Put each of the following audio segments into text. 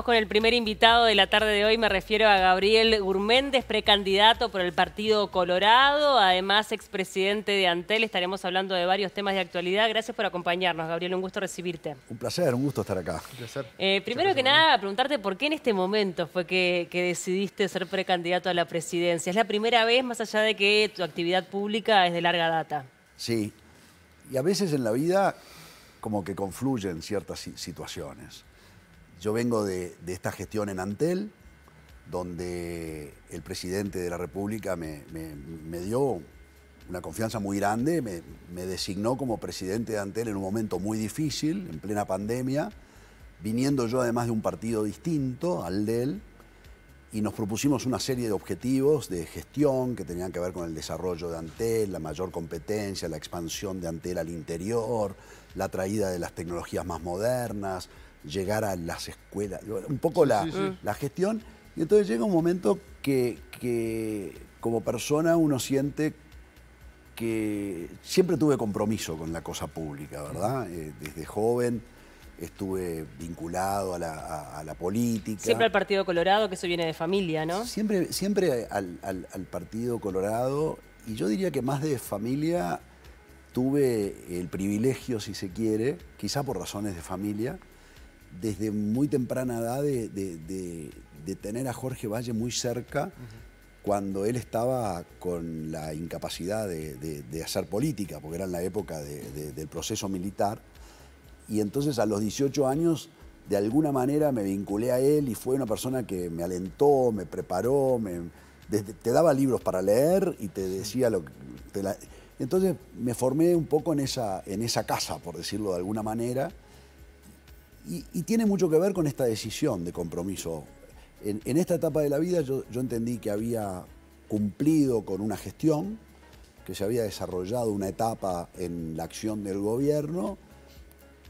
Con el primer invitado de la tarde de hoy, me refiero a Gabriel Gurméndez, precandidato por el Partido Colorado, además expresidente de Antel. Estaremos hablando de varios temas de actualidad. Gracias por acompañarnos, Gabriel, un gusto recibirte. Un placer, un gusto estar acá. Un placer. Primero que nada, preguntarte por qué en este momento fue que decidiste ser precandidato a la presidencia. ¿Es la primera vez, más allá de que tu actividad pública es de larga data? Sí, y a veces en la vida como que confluyen ciertas situaciones. Yo vengo de esta gestión en Antel, donde el presidente de la República me dio una confianza muy grande, me designó como presidente de Antel en un momento muy difícil, en plena pandemia, viniendo yo además de un partido distinto al de él, y nos propusimos una serie de objetivos de gestión que tenían que ver con el desarrollo de Antel, la mayor competencia, la expansión de Antel al interior, la traída de las tecnologías más modernas, llegar a las escuelas, un poco la gestión. Y entonces llega un momento que como persona uno siente que siempre tuve compromiso con la cosa pública, ¿verdad? Desde joven estuve vinculado a la política. Siempre al Partido Colorado, que eso viene de familia, ¿no? Siempre al Partido Colorado, y yo diría que más de familia tuve el privilegio, si se quiere, quizá por razones de familia, desde muy temprana edad de tener a Jorge Valle muy cerca cuando él estaba con la incapacidad de hacer política, porque era en la época del proceso militar. Y entonces a los 18 años, de alguna manera me vinculé a él y fue una persona que me alentó, me preparó, te daba libros para leer y te decía lo que... Entonces me formé un poco en esa casa, por decirlo de alguna manera, y tiene mucho que ver con esta decisión de compromiso. En esta etapa de la vida yo entendí que había cumplido con una gestión, que se había desarrollado una etapa en la acción del gobierno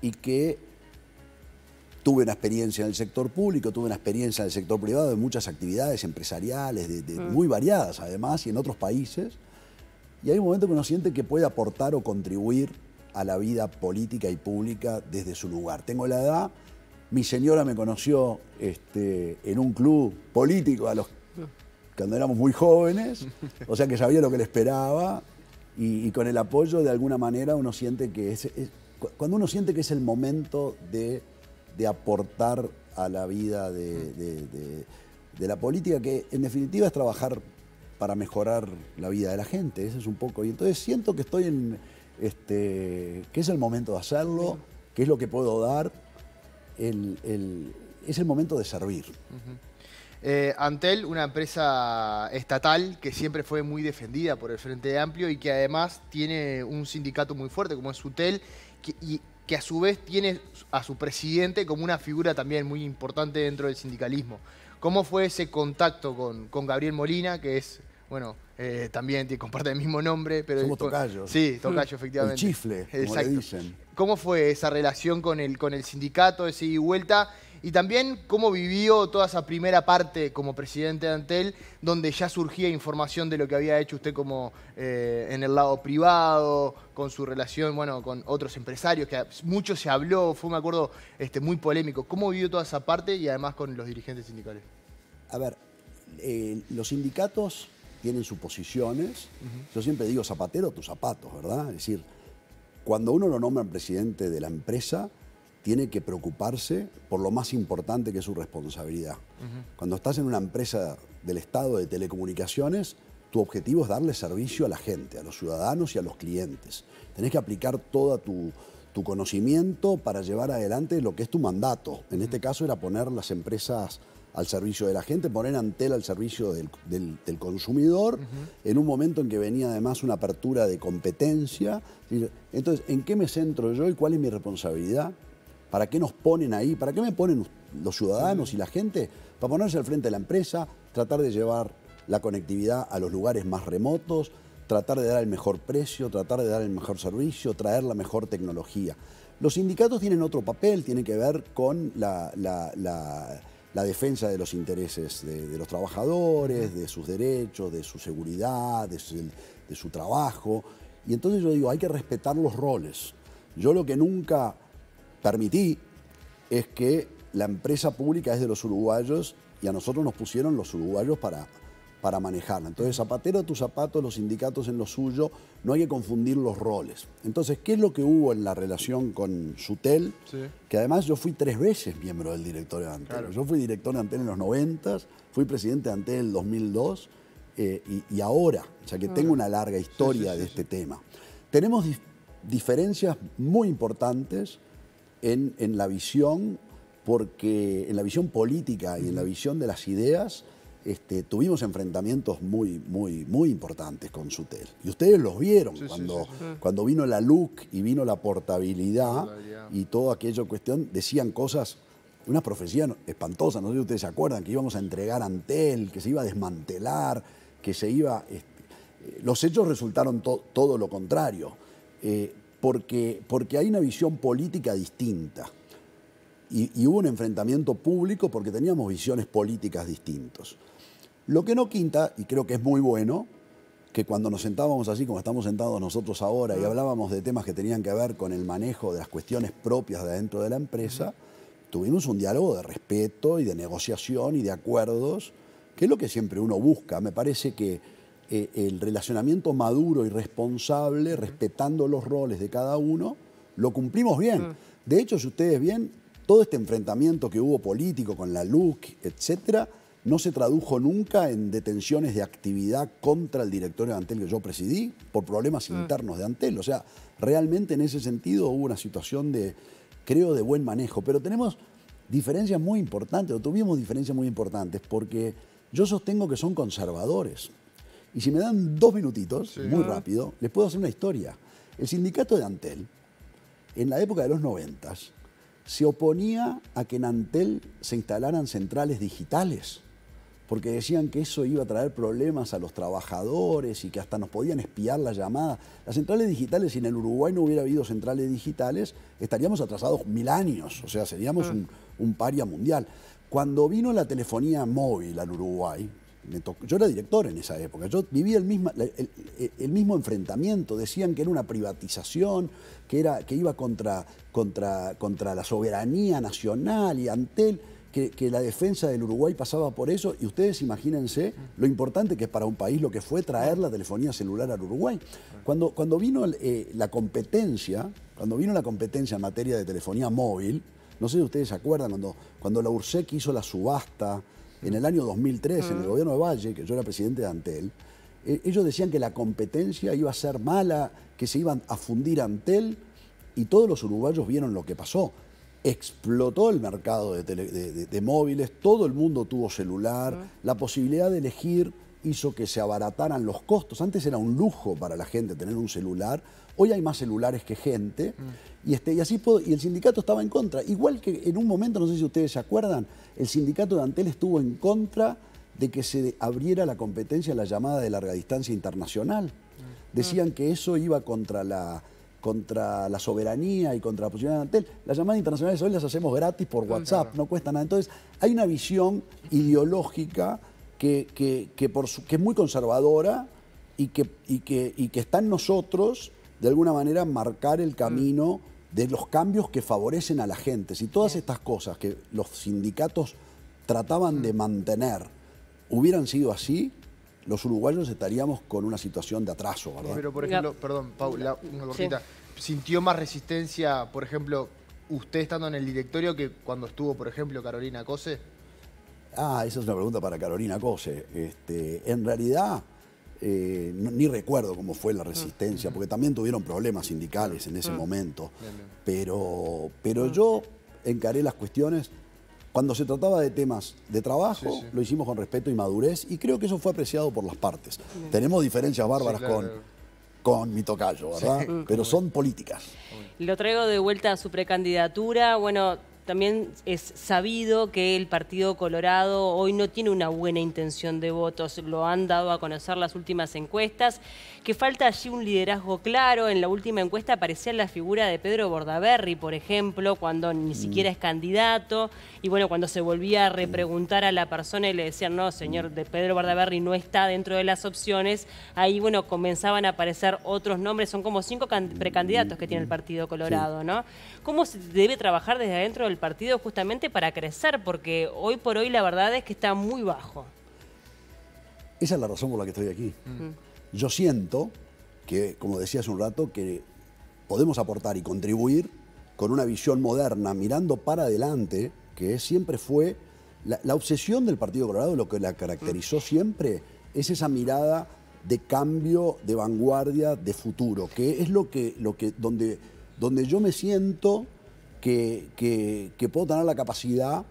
y que tuve una experiencia en el sector público, tuve una experiencia en el sector privado de muchas actividades empresariales, muy variadas además, y en otros países. Y hay un momento que uno siente que puede aportar o contribuir a la vida política y pública desde su lugar. Tengo la edad, mi señora me conoció en un club político cuando éramos muy jóvenes, o sea que sabía lo que le esperaba, y con el apoyo de alguna manera uno siente que cuando uno siente que es el momento de aportar a la vida de la política, que en definitiva es trabajar para mejorar la vida de la gente, ese es un poco, y entonces siento que estoy que es el momento de hacerlo, que es lo que puedo dar, es el momento de servir. Antel, una empresa estatal que siempre fue muy defendida por el Frente Amplio y que además tiene un sindicato muy fuerte como es Sutel, y que a su vez tiene a su presidente como una figura también muy importante dentro del sindicalismo. ¿Cómo fue ese contacto con Gabriel Molina, que es, bueno, también comparte el mismo nombre? Pero somos tocayos. Sí, tocayo, efectivamente. El chifle, como le dicen. ¿Cómo fue esa relación con el sindicato, ese ida y vuelta? Y también cómo vivió toda esa primera parte como presidente de Antel, donde ya surgía información de lo que había hecho usted como en el lado privado, con su relación, bueno, con otros empresarios, que mucho se habló, fue, me acuerdo, muy polémico. ¿Cómo vivió toda esa parte y además con los dirigentes sindicales? A ver, los sindicatos tienen sus posiciones. Yo siempre digo, zapatero, tus zapatos, ¿verdad? Es decir, cuando uno lo nombra presidente de la empresa, tiene que preocuparse por lo más importante que es su responsabilidad. Cuando estás en una empresa del Estado de telecomunicaciones, tu objetivo es darle servicio a la gente, a los ciudadanos y a los clientes. Tenés que aplicar todo tu conocimiento para llevar adelante lo que es tu mandato. En este caso era poner las empresas al servicio de la gente, poner Antel al servicio del consumidor, en un momento en que venía además una apertura de competencia. Entonces, ¿en qué me centro yo y cuál es mi responsabilidad? ¿Para qué nos ponen ahí? ¿Para qué me ponen los ciudadanos y la gente? Para ponerse al frente de la empresa, tratar de llevar la conectividad a los lugares más remotos, tratar de dar el mejor precio, tratar de dar el mejor servicio, traer la mejor tecnología. Los sindicatos tienen otro papel, tienen que ver con la defensa de los intereses de los trabajadores, de sus derechos, de su seguridad, de su trabajo. Y entonces yo digo, hay que respetar los roles. Yo lo que nunca permití es que la empresa pública es de los uruguayos y a nosotros nos pusieron los uruguayos para manejarla. Entonces, zapatero a tus zapatos, los sindicatos en lo suyo, no hay que confundir los roles. Entonces, ¿qué es lo que hubo en la relación con Sutel? Sí. Que además yo fui 3 veces miembro del directorio de Antel. Claro. Yo fui director de Antel en los 90, fui presidente de Antel en el 2002 y ahora, o sea que tengo una larga historia de este tema. Tenemos diferencias muy importantes en la visión, porque en la visión política y en la visión de las ideas, tuvimos enfrentamientos muy importantes con Sutel. Y ustedes los vieron cuando vino la LUC y vino la portabilidad y toda aquella cuestión, decían cosas, unas profecías espantosas, no sé si ustedes se acuerdan, que íbamos a entregar Antel, que se iba a desmantelar, que se iba... los hechos resultaron todo lo contrario, porque hay una visión política distinta. Y hubo un enfrentamiento público porque teníamos visiones políticas distintas. Lo que no quita, y creo que es muy bueno, que cuando nos sentábamos así como estamos sentados nosotros ahora y hablábamos de temas que tenían que ver con el manejo de las cuestiones propias de adentro de la empresa, tuvimos un diálogo de respeto y de negociación y de acuerdos, que es lo que siempre uno busca. Me parece que el relacionamiento maduro y responsable, respetando los roles de cada uno, lo cumplimos bien. De hecho, si ustedes ven, todo este enfrentamiento que hubo político con la LUC, etcétera, no se tradujo nunca en detenciones de actividad contra el directorio de Antel que yo presidí por problemas internos de Antel. O sea, realmente en ese sentido hubo una situación creo, de buen manejo. Pero tenemos diferencias muy importantes, o tuvimos diferencias muy importantes, porque yo sostengo que son conservadores. Y si me dan 2 minutitos, muy rápido, les puedo hacer una historia. El sindicato de Antel, en la época de los 90, se oponía a que en Antel se instalaran centrales digitales, porque decían que eso iba a traer problemas a los trabajadores y que hasta nos podían espiar la llamada. Las centrales digitales, si en el Uruguay no hubiera habido centrales digitales, estaríamos atrasados 1000 años, o sea, seríamos un paria mundial. Cuando vino la telefonía móvil al Uruguay, yo era director en esa época, yo viví el mismo enfrentamiento. Decían que era una privatización, que iba contra la soberanía nacional y Antel, que la defensa del Uruguay pasaba por eso. Y ustedes imagínense lo importante que es para un país lo que fue traer la telefonía celular al Uruguay. Cuando vino la competencia en materia de telefonía móvil, no sé si ustedes se acuerdan, cuando la URSEC hizo la subasta en el año 2003, en el gobierno de Valle, que yo era presidente de Antel, ellos decían que la competencia iba a ser mala, que se iban a fundir Antel, y todos los uruguayos vieron lo que pasó. Explotó el mercado de móviles, todo el mundo tuvo celular, la posibilidad de elegir hizo que se abarataran los costos. Antes era un lujo para la gente tener un celular, hoy hay más celulares que gente, y el sindicato estaba en contra. Igual que en un momento, no sé si ustedes se acuerdan, el sindicato de Antel estuvo en contra de que se abriera la competencia en la llamada de larga distancia internacional. Decían que eso iba contra la soberanía y contra la posibilidad de Antel. Las llamadas internacionales hoy las hacemos gratis por WhatsApp, no cuesta nada. Entonces, hay una visión ideológica que es muy conservadora y que está en nosotros, de alguna manera, marcar el camino de los cambios que favorecen a la gente. Si todas estas cosas que los sindicatos trataban de mantener hubieran sido así, los uruguayos estaríamos con una situación de atraso, ¿verdad? Pero, por ejemplo, perdón, Paula, una cortita. ¿Sintió más resistencia, por ejemplo, usted estando en el directorio que cuando estuvo, por ejemplo, Carolina Cose? Esa es una pregunta para Carolina Cose. En realidad, ni recuerdo cómo fue la resistencia, porque también tuvieron problemas sindicales en ese momento. Pero yo encaré las cuestiones. Cuando se trataba de temas de trabajo, lo hicimos con respeto y madurez, y creo que eso fue apreciado por las partes. Tenemos diferencias bárbaras con mi tocayo, ¿verdad? Pero son políticas. Lo traigo de vuelta a su precandidatura. Bueno, también es sabido que el Partido Colorado hoy no tiene una buena intención de votos. Lo han dado a conocer las últimas encuestas, que falta allí un liderazgo claro. En la última encuesta aparecía la figura de Pedro Bordaberry, por ejemplo, cuando ni siquiera es candidato. Y bueno, cuando se volvía a repreguntar a la persona y le decían, no, señor, de Pedro Bordaberry no está dentro de las opciones, ahí, bueno, comenzaban a aparecer otros nombres. Son como 5 precandidatos que tiene el Partido Colorado, ¿no? ¿Cómo se debe trabajar desde adentro del del partido justamente para crecer, porque hoy por hoy la verdad es que está muy bajo. Esa es la razón por la que estoy aquí. Yo siento que, como decía hace un rato, que podemos aportar y contribuir con una visión moderna, mirando para adelante, que siempre fue la obsesión del Partido Colorado, lo que la caracterizó siempre, es esa mirada de cambio, de vanguardia, de futuro, que es donde yo me siento que puedo tener la capacidad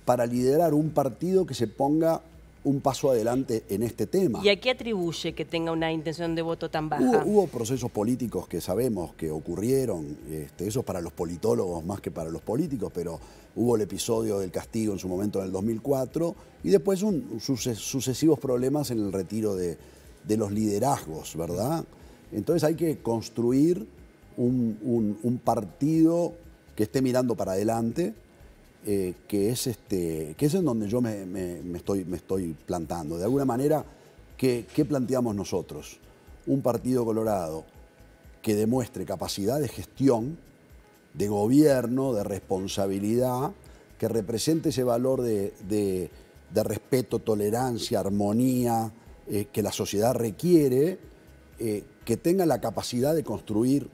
para liderar un partido que se ponga un paso adelante en este tema. ¿Y a qué atribuye que tenga una intención de voto tan baja? Hubo procesos políticos que sabemos que ocurrieron, eso es para los politólogos más que para los políticos, pero hubo el episodio del castigo en su momento en el 2004 y después sucesivos problemas en el retiro de los liderazgos, ¿verdad? Entonces hay que construir un partido que esté mirando para adelante, que es en donde yo me estoy plantando. De alguna manera, ¿qué planteamos nosotros? Un Partido Colorado que demuestre capacidad de gestión, de gobierno, de responsabilidad, que represente ese valor de respeto, tolerancia, armonía, que la sociedad requiere, que tenga la capacidad de construir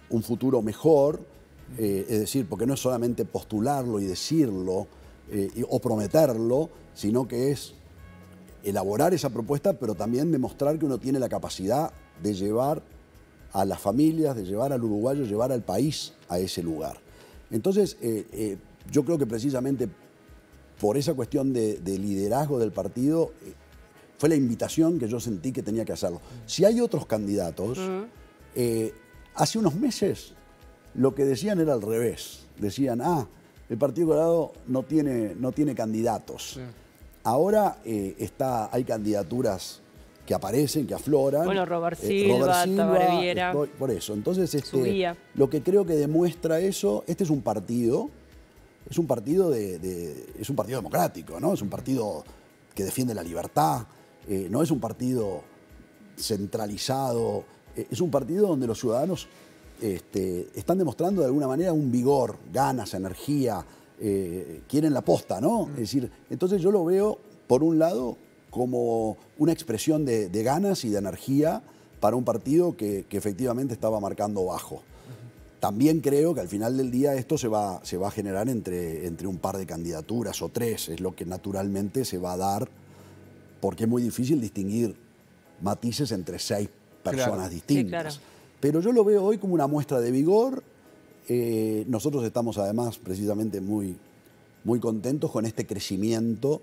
un futuro mejor, es decir, porque no es solamente postularlo y decirlo o prometerlo, sino que es elaborar esa propuesta, pero también demostrar que uno tiene la capacidad de llevar a las familias, de llevar al uruguayo, llevar al país a ese lugar. Entonces, yo creo que precisamente por esa cuestión de liderazgo del partido, fue la invitación que yo sentí que tenía que hacerlo. Si hay otros candidatos, hace unos meses lo que decían era al revés. Decían, el Partido Colorado no tiene candidatos. Sí. Ahora hay candidaturas que aparecen, que afloran. Bueno, Robert Silva, Tabaré Viera. Por eso. Entonces, lo que creo que demuestra eso, este es un partido democrático, ¿no? Es un partido que defiende la libertad, no es un partido centralizado, es un partido donde los ciudadanos están demostrando de alguna manera un vigor, ganas, energía, quieren la posta, ¿no? Es decir, entonces yo lo veo, por un lado, como una expresión de ganas y de energía para un partido que efectivamente estaba marcando bajo. También creo que al final del día esto se va a generar entre un par de candidaturas o tres, es lo que naturalmente se va a dar, porque es muy difícil distinguir matices entre 6 personas distintas. Sí, claro. Pero yo lo veo hoy como una muestra de vigor. Nosotros estamos además precisamente muy contentos con este crecimiento.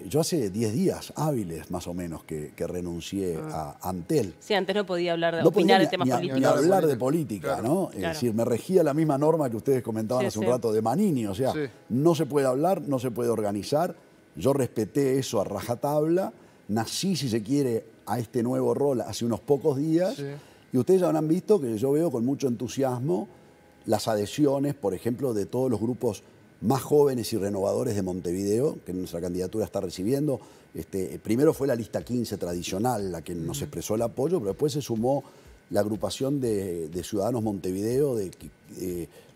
Yo hace 10 días hábiles más o menos que renuncié a Antel. Sí, antes no podía opinar de temas políticos. Ni hablar de política, claro, ¿no? Claro. Es decir, me regía la misma norma que ustedes comentaban hace un rato de Manini. O sea, no se puede hablar, no se puede organizar. Yo respeté eso a rajatabla. Nací, si se quiere, a este nuevo rol hace unos pocos días. Sí. Y ustedes habrán visto que yo veo con mucho entusiasmo las adhesiones, por ejemplo, de todos los grupos más jóvenes y renovadores de Montevideo, que nuestra candidatura está recibiendo. Primero fue la lista 15 tradicional, la que nos expresó el apoyo, pero después se sumó la agrupación de Ciudadanos Montevideo,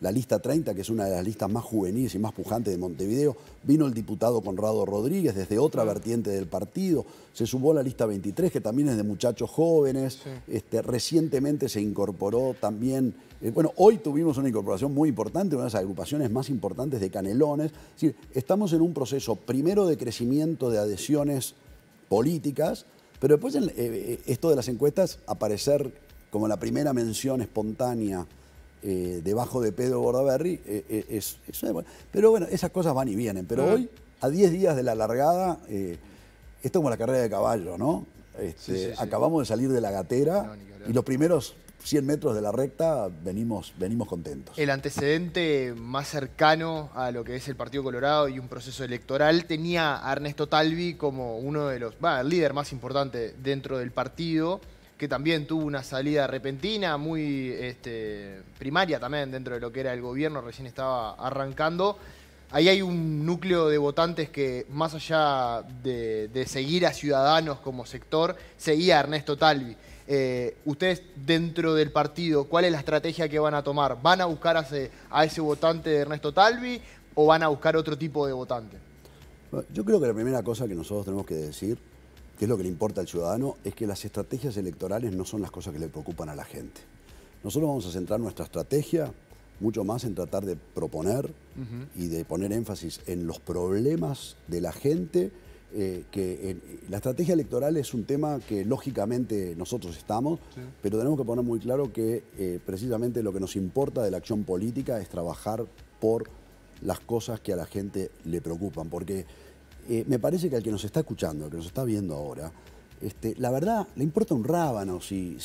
la lista 30, que es una de las listas más juveniles y más pujantes de Montevideo. Vino el diputado Conrado Rodríguez desde otra vertiente del partido. Se sumó la lista 23, que también es de muchachos jóvenes. Sí. Recientemente se incorporó también... hoy tuvimos una incorporación muy importante, una de las agrupaciones más importantes de Canelones. Es decir, estamos en un proceso primero de crecimiento de adhesiones políticas, pero después esto de las encuestas, aparecer como la primera mención espontánea debajo de Pedro Bordaberry, pero bueno, esas cosas van y vienen. Pero hoy, a 10 días de la largada, esto es como la carrera de caballo, ¿no? Acabamos de salir de la gatera y los primeros 100 metros de la recta venimos contentos. El antecedente más cercano a lo que es el Partido Colorado y un proceso electoral tenía a Ernesto Talvi como uno de los, el líder más importante dentro del partido, que también tuvo una salida repentina, muy primaria también dentro de lo que era el gobierno, recién estaba arrancando. Ahí hay un núcleo de votantes que, más allá de seguir a Ciudadanos como sector, seguía a Ernesto Talvi. Ustedes dentro del partido, ¿cuál es la estrategia que van a tomar? ¿Van a buscar a ese votante de Ernesto Talvi? o van a buscar otro tipo de votante? Bueno, yo creo que la primera cosa que nosotros tenemos que decir, que es lo que le importa al ciudadano, es que las estrategias electorales no son las cosas que le preocupan a la gente. Nosotros vamos a centrar nuestra estrategia mucho más en tratar de proponer y de poner énfasis en los problemas de la gente. La estrategia electoral es un tema que lógicamente nosotros estamos, pero tenemos que poner muy claro que precisamente lo que nos importa de la acción política es trabajar por las cosas que a la gente le preocupan, porque me parece que al que nos está escuchando, al que nos está viendo ahora, la verdad le importa un rábano si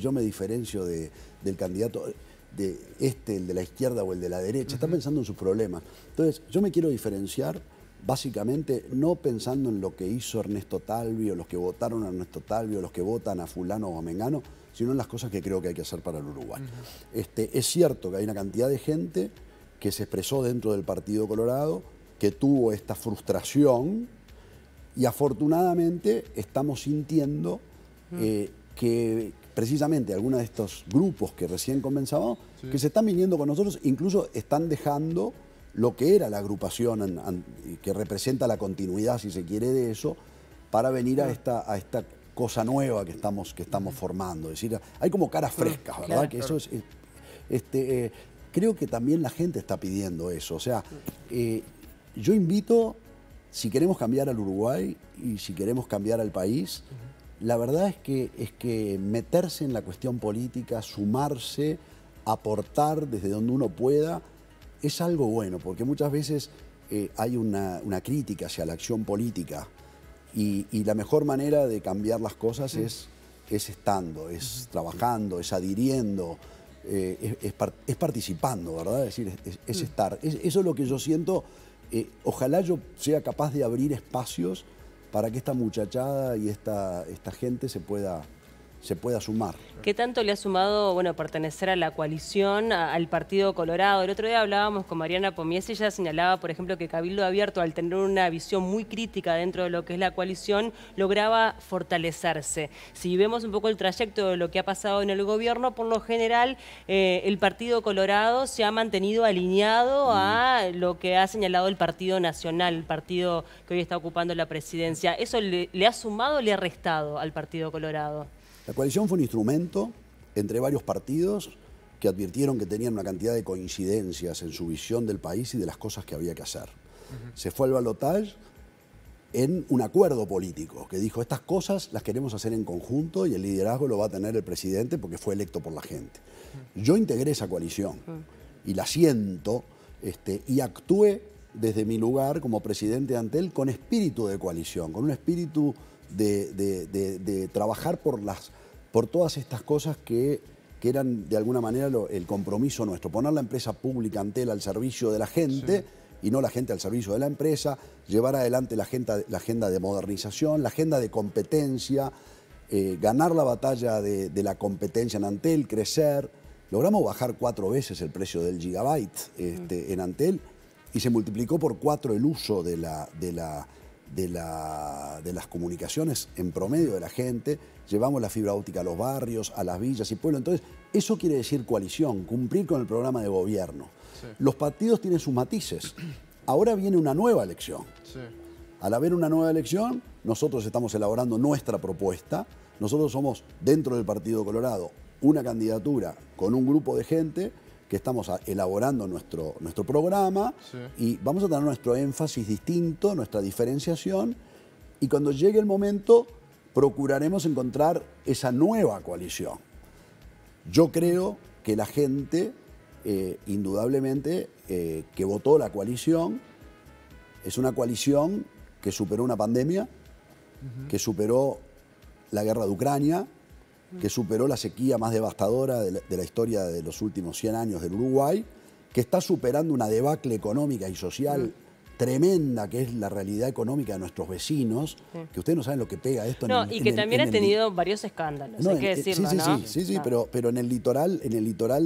yo me diferencio del candidato, el de la izquierda o el de la derecha, está pensando en sus problemas. Entonces yo me quiero diferenciar básicamente no pensando en lo que hizo Ernesto Talvi o los que votaron a Ernesto Talvi o los que votan a fulano o a mengano, sino en las cosas que creo que hay que hacer para el Uruguay. Es cierto que hay una cantidad de gente que se expresó dentro del Partido Colorado, que tuvo esta frustración y afortunadamente estamos sintiendo que precisamente algunos de estos grupos que recién comenzábamos, que se están viniendo con nosotros, incluso están dejando lo que era la agrupación que representa la continuidad, si se quiere, de eso, para venir a esta cosa nueva que estamos formando. Es decir, hay como caras frescas, ¿verdad? Claro, que eso es... creo que también la gente está pidiendo eso. O sea, yo invito, si queremos cambiar al Uruguay y si queremos cambiar al país, la verdad es que meterse en la cuestión política, sumarse, aportar desde donde uno pueda, es algo bueno, porque muchas veces hay una crítica hacia la acción política y la mejor manera de cambiar las cosas es estando, es trabajando, es adhiriendo, es participando, ¿verdad? Es decir, es estar. Eso es lo que yo siento. Ojalá yo sea capaz de abrir espacios para que esta muchachada y esta gente se pueda sumar. ¿Qué tanto le ha sumado, bueno, pertenecer a la coalición, al Partido Colorado? El otro día hablábamos con Mariana Pomies y ella señalaba, por ejemplo, que Cabildo Abierto, al tener una visión muy crítica dentro de lo que es la coalición, lograba fortalecerse. Si vemos un poco el trayecto de lo que ha pasado en el gobierno, por lo general, el Partido Colorado se ha mantenido alineado a lo que ha señalado el Partido Nacional, el partido que hoy está ocupando la presidencia. ¿Eso le ha sumado o le ha restado al Partido Colorado? La coalición fue un instrumento entre varios partidos que advirtieron que tenían una cantidad de coincidencias en su visión del país y de las cosas que había que hacer. Se fue al balotaje en un acuerdo político que dijo, estas cosas las queremos hacer en conjunto y el liderazgo lo va a tener el presidente porque fue electo por la gente. Yo integré esa coalición y la siento y actué desde mi lugar como presidente de Antel con espíritu de coalición, con un espíritu de trabajar por todas estas cosas que eran de alguna manera el compromiso nuestro, poner la empresa pública Antel al servicio de la gente y no la gente al servicio de la empresa, llevar adelante la agenda de modernización, la agenda de competencia, ganar la batalla de la competencia en Antel, crecer. Logramos bajar 4 veces el precio del gigabyte en Antel y se multiplicó por 4 el uso de las comunicaciones en promedio de la gente, llevamos la fibra óptica a los barrios, a las villas y pueblos. Entonces, eso quiere decir coalición, cumplir con el programa de gobierno. Los partidos tienen sus matices. Ahora viene una nueva elección. Al haber una nueva elección, nosotros estamos elaborando nuestra propuesta. Nosotros somos, dentro del Partido Colorado, una candidatura con un grupo de gente que estamos elaborando nuestro programa y vamos a tener nuestro énfasis distinto, nuestra diferenciación y cuando llegue el momento procuraremos encontrar esa nueva coalición. Yo creo que la gente, indudablemente, que votó la coalición, es una coalición que superó una pandemia, que superó la guerra de Ucrania, que superó la sequía más devastadora de la historia de los últimos 100 años del Uruguay, que está superando una debacle económica y social tremenda, que es la realidad económica de nuestros vecinos, que ustedes no saben lo que pega esto. Y que también ha tenido varios escándalos, hay que decirlo, ¿no? Sí, pero en el litoral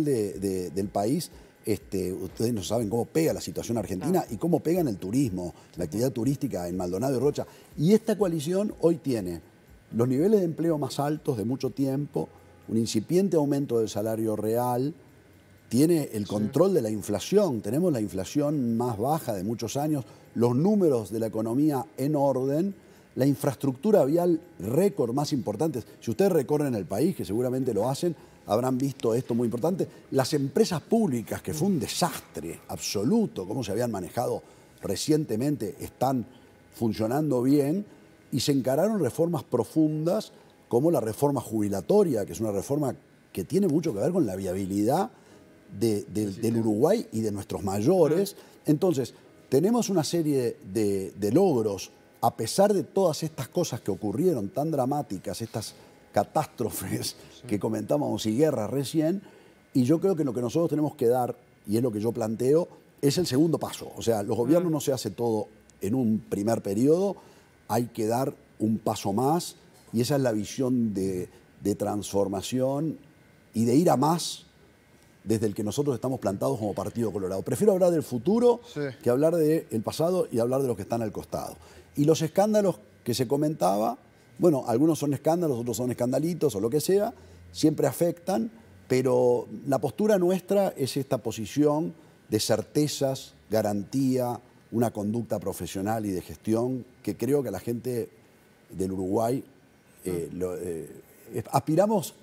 del país, ustedes no saben cómo pega la situación argentina y cómo pega en el turismo, la actividad turística en Maldonado y Rocha. Y esta coalición hoy tiene los niveles de empleo más altos de mucho tiempo, un incipiente aumento del salario real, tiene el control de la inflación. Tenemos la inflación más baja de muchos años, los números de la economía en orden, la infraestructura vial récord más importantes. Si ustedes recorren el país, que seguramente lo hacen, habrán visto esto muy importante. Las empresas públicas, que fue un desastre absoluto, cómo se habían manejado recientemente, están funcionando bien y se encararon reformas profundas como la reforma jubilatoria, que es una reforma que tiene mucho que ver con la viabilidad del Uruguay y de nuestros mayores. Entonces, tenemos una serie de logros, a pesar de todas estas cosas que ocurrieron tan dramáticas, estas catástrofes que comentábamos y guerras recién, y yo creo que lo que nosotros tenemos que dar, y es lo que yo planteo, es el segundo paso. O sea, los gobiernos no se hace todo en un primer periodo, hay que dar un paso más, y esa es la visión de transformación y de ir a más desde el que nosotros estamos plantados como Partido Colorado. Prefiero hablar del futuro que hablar del pasado y hablar de los que están al costado. Y los escándalos que se comentaba, bueno, algunos son escándalos, otros son escandalitos o lo que sea, siempre afectan, pero la postura nuestra es esta posición de certezas, garantía, una conducta profesional y de gestión que creo que a la gente del Uruguay aspiramos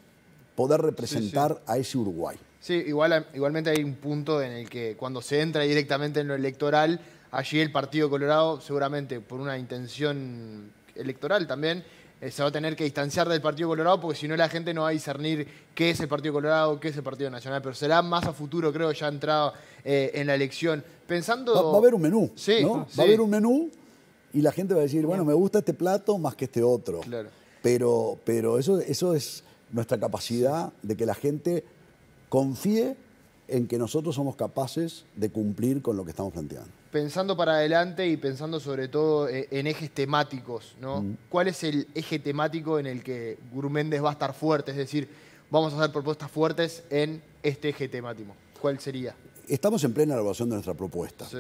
poder representar a ese Uruguay. Sí, igualmente hay un punto en el que cuando se entra directamente en lo electoral, allí el Partido Colorado, seguramente por una intención electoral también, se va a tener que distanciar del Partido Colorado, porque si no la gente no va a discernir qué es el Partido Colorado, qué es el Partido Nacional, pero será más a futuro, creo, ya entrado en la elección. Pensando... Va a haber un menú, sí, ¿no? Sí. Va a haber un menú y la gente va a decir, bueno, me gusta este plato más que este otro. Claro. Pero eso es nuestra capacidad de que la gente confíe en que nosotros somos capaces de cumplir con lo que estamos planteando. Pensando para adelante y pensando sobre todo en ejes temáticos, ¿no? ¿Cuál es el eje temático en el que Gurméndez va a estar fuerte? Es decir, vamos a hacer propuestas fuertes en este eje temático. ¿Cuál sería? Estamos en plena elaboración de nuestra propuesta. Sí.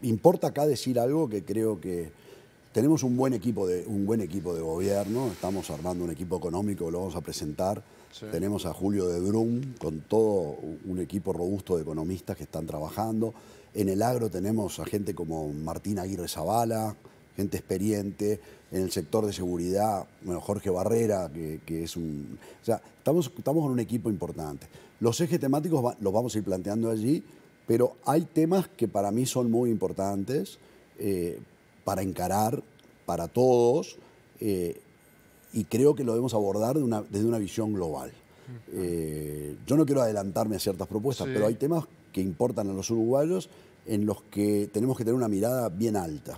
Importa acá decir algo que creo que tenemos un buen equipo de gobierno, estamos armando un equipo económico que lo vamos a presentar. Sí. Tenemos a Julio de Brum con todo un equipo robusto de economistas que están trabajando. En el agro tenemos a gente como Martín Aguirre Zavala, gente experiente. En el sector de seguridad, bueno, Jorge Barrera, que es un... O sea, estamos con un equipo importante. Los ejes temáticos los vamos a ir planteando allí, pero hay temas que para mí son muy importantes para encarar, para todos, y creo que lo debemos abordar desde una visión global. Yo no quiero adelantarme a ciertas propuestas, pero hay temas que importan a los uruguayos en los que tenemos que tener una mirada bien alta.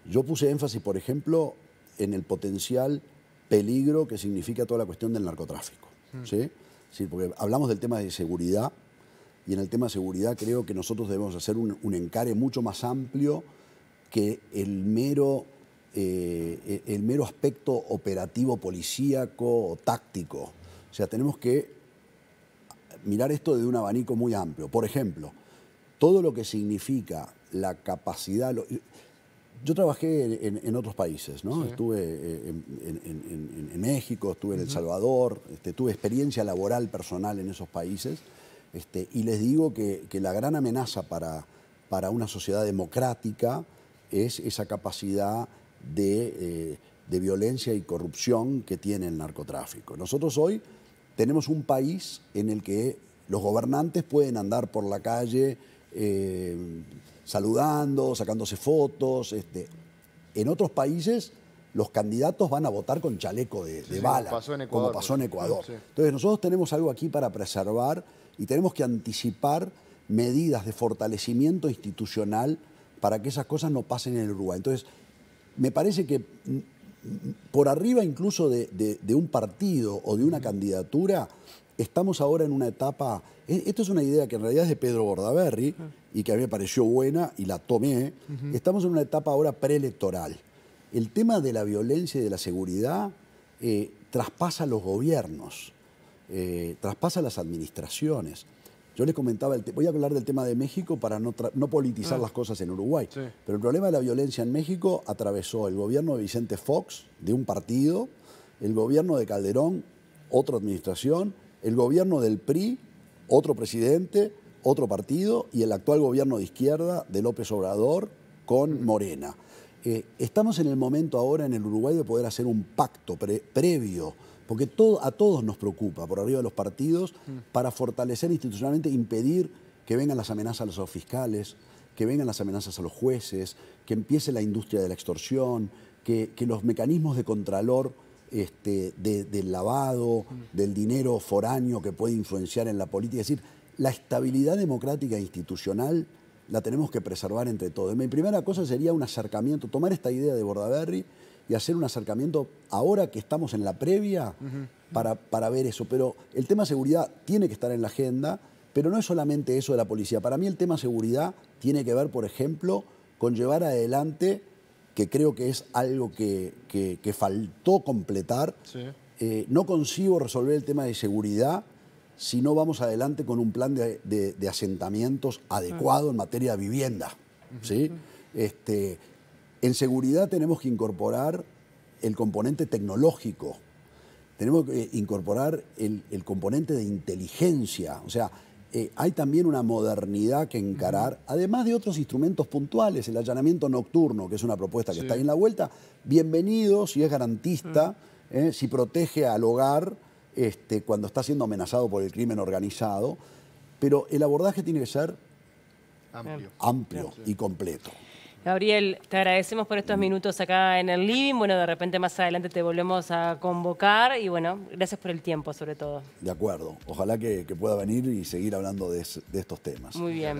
Yo puse énfasis, por ejemplo, en el potencial peligro que significa toda la cuestión del narcotráfico. ¿Sí? Sí, porque hablamos del tema de seguridad, y en el tema de seguridad creo que nosotros debemos hacer un encare mucho más amplio que el mero aspecto operativo, policíaco o táctico. O sea, tenemos que mirar esto desde un abanico muy amplio. Por ejemplo, todo lo que significa la capacidad... Yo trabajé en otros países, ¿no? Sí. Estuve en México, estuve en El Salvador, tuve experiencia laboral personal en esos países, y les digo que la gran amenaza para una sociedad democrática es esa capacidad de violencia y corrupción que tiene el narcotráfico. Nosotros hoy tenemos un país en el que los gobernantes pueden andar por la calle saludando, sacándose fotos. En otros países los candidatos van a votar con chaleco de bala, como pasó en Ecuador. Sí. Entonces nosotros tenemos algo aquí para preservar y tenemos que anticipar medidas de fortalecimiento institucional para que esas cosas no pasen en el Uruguay. Entonces, me parece que por arriba incluso de un partido o de una candidatura, estamos ahora en una etapa... Esto es una idea que en realidad es de Pedro Bordaberry y que a mí me pareció buena y la tomé. Estamos en una etapa ahora preelectoral. El tema de la violencia y de la seguridad traspasa los gobiernos, traspasa las administraciones. Yo les comentaba, voy a hablar del tema de México para no politizar las cosas en Uruguay, pero el problema de la violencia en México atravesó el gobierno de Vicente Fox, de un partido, el gobierno de Calderón, otra administración, el gobierno del PRI otro presidente, otro partido y el actual gobierno de izquierda de López Obrador con Morena. Estamos en el momento ahora en el Uruguay de poder hacer un pacto previo, porque a todos nos preocupa, por arriba de los partidos, para fortalecer institucionalmente, impedir que vengan las amenazas a los fiscales, que vengan las amenazas a los jueces, que empiece la industria de la extorsión, que los mecanismos de contralor del lavado, del dinero foráneo que puede influenciar en la política. Es decir, la estabilidad democrática e institucional la tenemos que preservar entre todos. Mi primera cosa sería un acercamiento, tomar esta idea de Bordaberry y hacer un acercamiento ahora que estamos en la previa para ver eso. Pero el tema seguridad tiene que estar en la agenda, pero no es solamente eso de la policía. Para mí el tema seguridad tiene que ver, por ejemplo, con llevar adelante, que creo que es algo que faltó completar. Sí. No consigo resolver el tema de seguridad si no vamos adelante con un plan de asentamientos adecuado en materia de vivienda. ¿Sí? En seguridad tenemos que incorporar el componente tecnológico, tenemos que incorporar el componente de inteligencia. O sea, hay también una modernidad que encarar, además de otros instrumentos puntuales, el allanamiento nocturno, que es una propuesta que está ahí en la vuelta. Bienvenido si es garantista, si protege al hogar, cuando está siendo amenazado por el crimen organizado, pero el abordaje tiene que ser amplio y completo. Gabriel, te agradecemos por estos minutos acá en el living. Bueno, de repente más adelante te volvemos a convocar y bueno, gracias por el tiempo sobre todo. De acuerdo. Ojalá que pueda venir y seguir hablando de estos temas. Muy bien.